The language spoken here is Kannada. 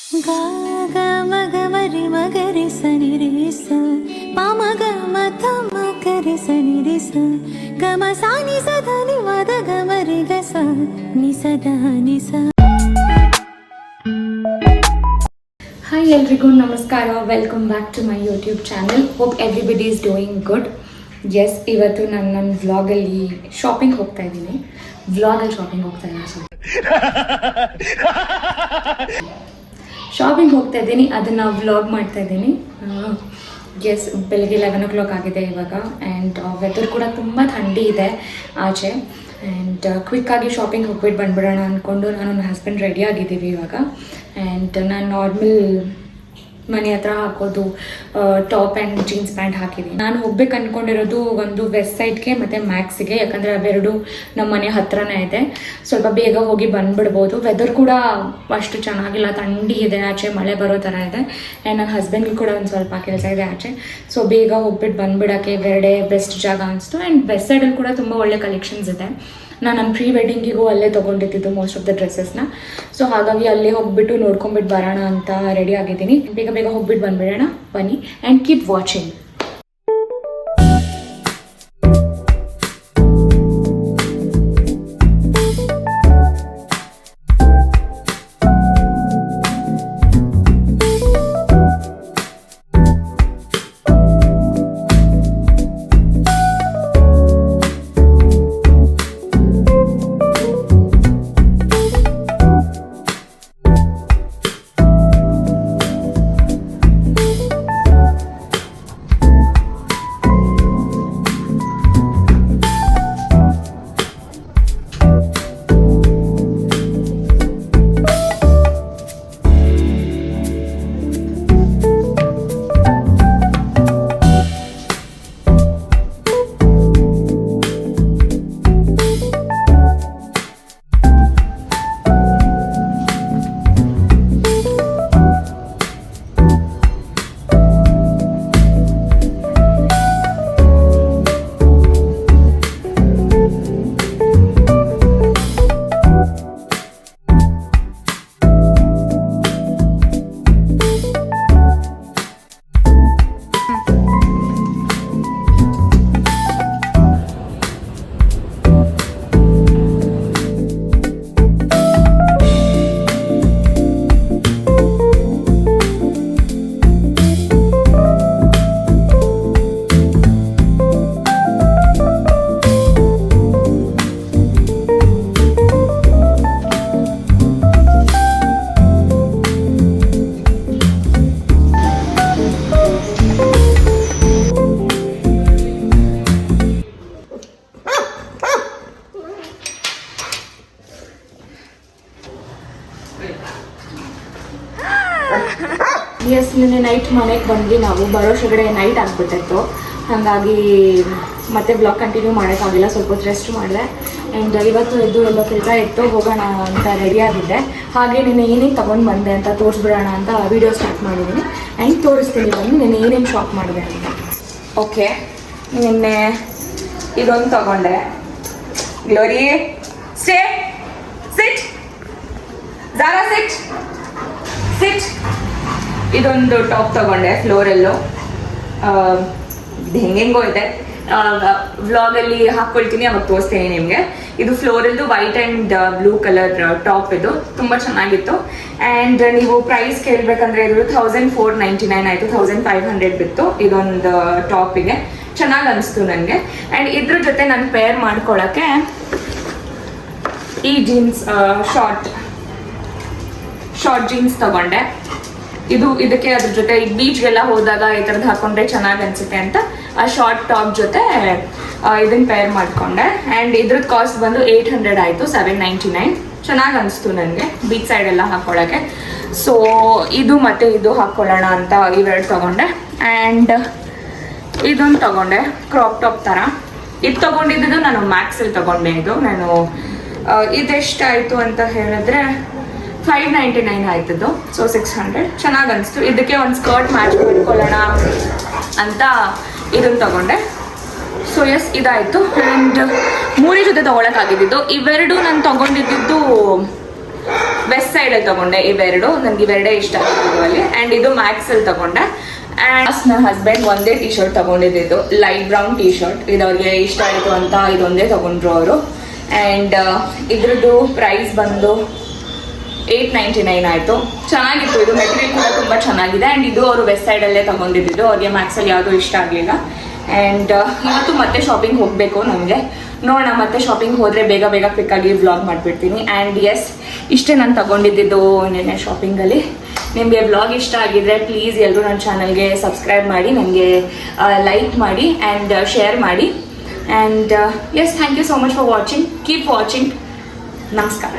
ಗ ಗ ಮಗ ಮರಿ ಮಗರಿ ಸನಿ ರಿ ಸ ಪ ಮಗ ಮತ ಮಗರಿ ಸನಿ ರಿ ಸ ಗ ಮ ಸ ನಿ ಸ ಧ ನಿ ಮ ದ ಗ ಮರಿ ಗ ಸ ನಿ ಸ ದ ನಿ ಸ. ಹಾಯ್ ಎಲ್ರಿಗೂ ನಮಸ್ಕಾರ, welcome back to my YouTube channel. Hope everybody is doing good. Yes, ಇವತ್ತು ನಾನು ನನ್ನ ವ್ಲಾಗಲ್ಲಿ ಶಾಪಿಂಗ್ ಹೋಗ್ತಾ ಇದ್ದೀನಿ. ಶಾಪಿಂಗ್ ಹೋಗ್ತಾ ಇದ್ದೀನಿ, ಅದನ್ನು ವ್ಲಾಗ್ ಮಾಡ್ತಾ ಇದ್ದೀನಿ. ಎಸ್, ಬೆಳಗ್ಗೆ 11 o'clock ಆಗಿದೆ ಇವಾಗ. ಆ್ಯಂಡ್ ವೆದರ್ ಕೂಡ ತುಂಬ ಥಂಡಿ ಇದೆ ಆಚೆ. ಆ್ಯಂಡ್ ಕ್ವಿಕ್ಕಾಗಿ ಶಾಪಿಂಗ್ ಹೋಗ್ಬಿಟ್ಟು ಬಂದ್ಬಿಡೋಣ ಅಂದ್ಕೊಂಡು ನಾನು ನನ್ನ ಹಸ್ಬೆಂಡ್ ರೆಡಿ ಆಗಿದ್ದೀವಿ ಇವಾಗ. ಆ್ಯಂಡ್ ನಾನು ನಾರ್ಮಲ್ ಮನೆ ಹತ್ರ ಹಾಕೋದು ಟಾಪ್ ಆ್ಯಂಡ್ ಜೀನ್ಸ್ ಪ್ಯಾಂಟ್ ಹಾಕಿದ್ದೀನಿ. ನಾನು ಹೋಗ್ಬೇಕು ಅಂದ್ಕೊಂಡಿರೋದು ಒಂದು ವೆಸ್ಟ್ ಸೈಡ್ಗೆ ಮತ್ತು ಮ್ಯಾಕ್ಸಿಗೆ, ಯಾಕಂದರೆ ಅವೆರಡು ನಮ್ಮ ಮನೆ ಹತ್ರನೇ ಇದೆ. ಸ್ವಲ್ಪ ಬೇಗ ಹೋಗಿ ಬಂದುಬಿಡ್ಬೋದು. ವೆದರ್ ಕೂಡ ಅಷ್ಟು ಚೆನ್ನಾಗಿಲ್ಲ, ಥಂಡಿ ಇದೆ ಆಚೆ, ಮಳೆ ಬರೋ ಥರ ಇದೆ. ಆ್ಯಂಡ್ ನನ್ನ ಹಸ್ಬೆಂಡ್ಗೆ ಕೂಡ ಒಂದು ಸ್ವಲ್ಪ ಕೆಲಸ ಇದೆ ಆಚೆ. ಸೊ ಬೇಗ ಹೋಗ್ಬಿಟ್ಟು ಬಂದುಬಿಡೋಕ್ಕೆ ಇವೆರಡೇ ಬೆಸ್ಟ್ ಜಾಗ ಅನಿಸ್ತು. ಆ್ಯಂಡ್ ವೆಸ್ಟ್ ಸೈಡಲ್ಲಿ ಕೂಡ ತುಂಬ ಒಳ್ಳೆ ಕಲೆಕ್ಷನ್ಸ್ ಇದೆ. ನಾನು ನನ್ನ ಪ್ರೀ ವೆಡ್ಡಿಂಗಿಗೂ ಅಲ್ಲೇ ತೊಗೊಂಡಿದ್ದು ಮೋಸ್ಟ್ ಆಫ್ ದ ಡ್ರೆಸ್ಸಸ್ನ. ಸೊ ಹಾಗಾಗಿ ಅಲ್ಲೇ ಹೋಗ್ಬಿಟ್ಟು ನೋಡ್ಕೊಂಬಿಟ್ಟು ಬರೋಣ ಅಂತ ರೆಡಿ ಆಗಿದ್ದೀನಿ. ಬೇಗ ಬೇಗ ಹೋಗ್ಬಿಟ್ಟು ಬಂದ್ಬಿಡೋಣ, ಬನ್ನಿ. And keep watching. ಎಸ್, ನಿನ್ನೆ ನೈಟ್ ಮನೆಗೆ ಬಂದ್ವಿ. ನಾವು ಬರೋಷಗಡೆ ನೈಟ್ ಆಗಿಬಿಟ್ಟಿತ್ತು. ಹಾಗಾಗಿ ಮತ್ತೆ ಬ್ಲಾಗ್ ಕಂಟಿನ್ಯೂ ಮಾಡೋಕ್ಕಾಗಿಲ್ಲ, ಸ್ವಲ್ಪ ಹೊತ್ತು ರೆಸ್ಟ್ ಮಾಡಿದೆ. ಆ್ಯಂಡ್ ಇವತ್ತು ಎದ್ದು ಎಲ್ಲೋ ಕೆಲಸ ಇತ್ತು, ಹೋಗೋಣ ಅಂತ ರೆಡಿಯಾಗಿದ್ದೆ. ಹಾಗೆ ನಿನ್ನೆ ಏನೇನು ತೊಗೊಂಡು ಬಂದೆ ಅಂತ ತೋರಿಸ್ಬಿಡೋಣ ಅಂತ ವೀಡಿಯೋ ಸ್ಟಾರ್ಟ್ ಮಾಡಿದ್ದೀನಿ. ಆ್ಯಂಡ್ ತೋರಿಸ್ತೀನಿ ಬಂದು ನಿನ್ನೆ ಏನೇನು ಶಾಪ್ ಮಾಡಿದೆ ಅಂತ. ಓಕೆ, ನಿನ್ನೆ ಇದೊಂದು ತೊಗೊಂಡೆ. ಗ್ಲೋರಿ ಸ್ಟೇ ಸಿಟ್, ಝಾರಾ ಸಿಟ್ ಸಿಟ್. ಇದೊಂದು ಟಾಪ್ ತೊಗೊಂಡೆ ಫ್ಲೋರಲ್ಲು. ಇದು ಹೆಂಗೆಂಗೋ ಇದೆ, ವ್ಲಾಗಲ್ಲಿ ಹಾಕ್ಕೊಳ್ತೀನಿ, ಅವಾಗ ತೋರಿಸ್ತೀನಿ ನಿಮಗೆ. ಇದು ಫ್ಲೋರಲ್ದು white and blue colour top. ಇದು ತುಂಬ ಚೆನ್ನಾಗಿತ್ತು. ಆ್ಯಂಡ್ ನೀವು ಪ್ರೈಸ್ ಕೇಳಬೇಕಂದ್ರೆ ಇದು 1499 ಆಯಿತು, 1500 ಬಿತ್ತು ಇದೊಂದು ಟಾಪಿಗೆ. ಚೆನ್ನಾಗಿ ಅನಿಸ್ತು ನನಗೆ. ಆ್ಯಂಡ್ ಇದ್ರ ಜೊತೆ ನಾನು ಪೇರ್ ಮಾಡ್ಕೊಳ್ಳೋಕ್ಕೆ ಈ ಜೀನ್ಸ್ ಶಾರ್ಟ್ ಜೀನ್ಸ್ ತಗೊಂಡೆ. ಇದಕ್ಕೆ ಅದ್ರ ಜೊತೆ ಈ ಬೀಚ್ಗೆಲ್ಲ ಹೋದಾಗ ಈ ಥರದ್ದು ಹಾಕೊಂಡ್ರೆ ಚೆನ್ನಾಗಿ ಅನಿಸುತ್ತೆ ಅಂತ ಆ ಶಾರ್ಟ್ ಟಾಪ್ ಜೊತೆ ಇದನ್ನ ಪೇರ್ ಮಾಡಿಕೊಂಡೆ. ಆ್ಯಂಡ್ ಇದ್ರದ್ದು ಕಾಸ್ಟ್ ಬಂದು 800 ಆಯಿತು, 799. ಚೆನ್ನಾಗಿ ಅನಿಸ್ತು ನನಗೆ ಬೀಚ್ ಸೈಡೆಲ್ಲ ಹಾಕ್ಕೊಳ್ಳೋಕ್ಕೆ. ಸೊ ಇದು ಮತ್ತು ಇದು ಹಾಕ್ಕೊಳ್ಳೋಣ ಅಂತ ಇವೆರಡು ತೊಗೊಂಡೆ. ಆ್ಯಂಡ್ ಇದೊಂದು ತೊಗೊಂಡೆ, ಕ್ರಾಪ್ ಟಾಪ್ ಥರ. ಇದು ತೊಗೊಂಡಿದ್ದು ನಾನು ಮ್ಯಾಕ್ಸಲ್ಲಿ ತೊಗೊಂಡೆ. ಇದು ನಾನು ಇದೆಷ್ಟಾಯಿತು ಅಂತ ಹೇಳಿದ್ರೆ 599 ಆಯ್ತದ್ದು. ಸೊ 600. ಚೆನ್ನಾಗಿ ಅನಿಸ್ತು. ಇದಕ್ಕೆ ಒಂದು ಸ್ಕರ್ಟ್ ಮ್ಯಾಚ್ ಮಾಡ್ಕೊಳ್ಳೋಣ ಅಂತ ಇದನ್ನು ತಗೊಂಡೆ. ಸೊ ಎಸ್, ಇದಾಯಿತು. ಆ್ಯಂಡ್ 3 ಜೊತೆ ತೊಗೊಳಕ್ಕಾಗಿದ್ದು. ಇವೆರಡು ನಾನು ತೊಗೊಂಡಿದ್ದು ವೆಸ್ಟ್ ಸೈಡಲ್ಲಿ ತೊಗೊಂಡೆ ಇವೆರಡು. ನನಗೆ ಇವೆರಡೇ ಇಷ್ಟ ಆಗಿದ್ದು ಅಲ್ಲಿ. ಆ್ಯಂಡ್ ಇದು ಮ್ಯಾಕ್ಸಲ್ಲಿ ತೊಗೊಂಡೆ. ಆ್ಯಂಡ್ ನನ್ನ ಹಸ್ಬೆಂಡ್ ಒಂದೇ ಟಿ ಶರ್ಟ್ ತೊಗೊಂಡಿದ್ದು, ಲೈಟ್ ಬ್ರೌನ್ ಟಿ ಶರ್ಟ್. ಇದು ಅವ್ರಿಗೆ ಇಷ್ಟ ಆಯಿತು ಅಂತ ಇದೊಂದೇ ತೊಗೊಂಡ್ರು ಅವರು. ಆ್ಯಂಡ್ ಇದ್ರದ್ದು ಪ್ರೈಸ್ ಬಂದು $8.99 ಆಯಿತು. ಚೆನ್ನಾಗಿತ್ತು. ಇದು ಮೆಟೀರಿಯಲ್ ಕೂಡ ತುಂಬ ಚೆನ್ನಾಗಿದೆ. ಆ್ಯಂಡ್ ಇದು ಅವರು ವೆಸ್ಟ್ ಸೈಡಲ್ಲೇ ತೊಗೊಂಡಿದ್ದು. ಅವ್ರಿಗೆ ಮ್ಯಾಕ್ಸಲ್ಲಿ ಯಾವುದೂ ಇಷ್ಟ ಆಗಲಿಲ್ಲ. ಆ್ಯಂಡ್ ಇವತ್ತು ಮತ್ತೆ ಶಾಪಿಂಗ್ ಹೋಗಬೇಕು ನಮಗೆ. ನೋಡೋಣ, ಮತ್ತೆ ಶಾಪಿಂಗ್ ಹೋದರೆ ಬೇಗ ಬೇಗ ಕ್ವಿಕ್ಕಾಗಿ ವ್ಲಾಗ್ ಮಾಡಿಬಿಡ್ತೀನಿ. ಆ್ಯಂಡ್ ಎಸ್, ಇಷ್ಟೇ ನಾನು ತೊಗೊಂಡಿದ್ದು ನಿನ್ನೆ ಶಾಪಿಂಗಲ್ಲಿ. ನಿಮಗೆ ವ್ಲಾಗ್ ಇಷ್ಟ ಆಗಿದ್ರೆ ಪ್ಲೀಸ್ ಎಲ್ಲರೂ ನನ್ನ ಚಾನಲ್ಗೆ ಸಬ್ಸ್ಕ್ರೈಬ್ ಮಾಡಿ, ನನಗೆ ಲೈಕ್ ಮಾಡಿ ಆ್ಯಂಡ್ ಶೇರ್ ಮಾಡಿ. And yes, thank you so much for watching. Keep watching. ನಮಸ್ಕಾರ.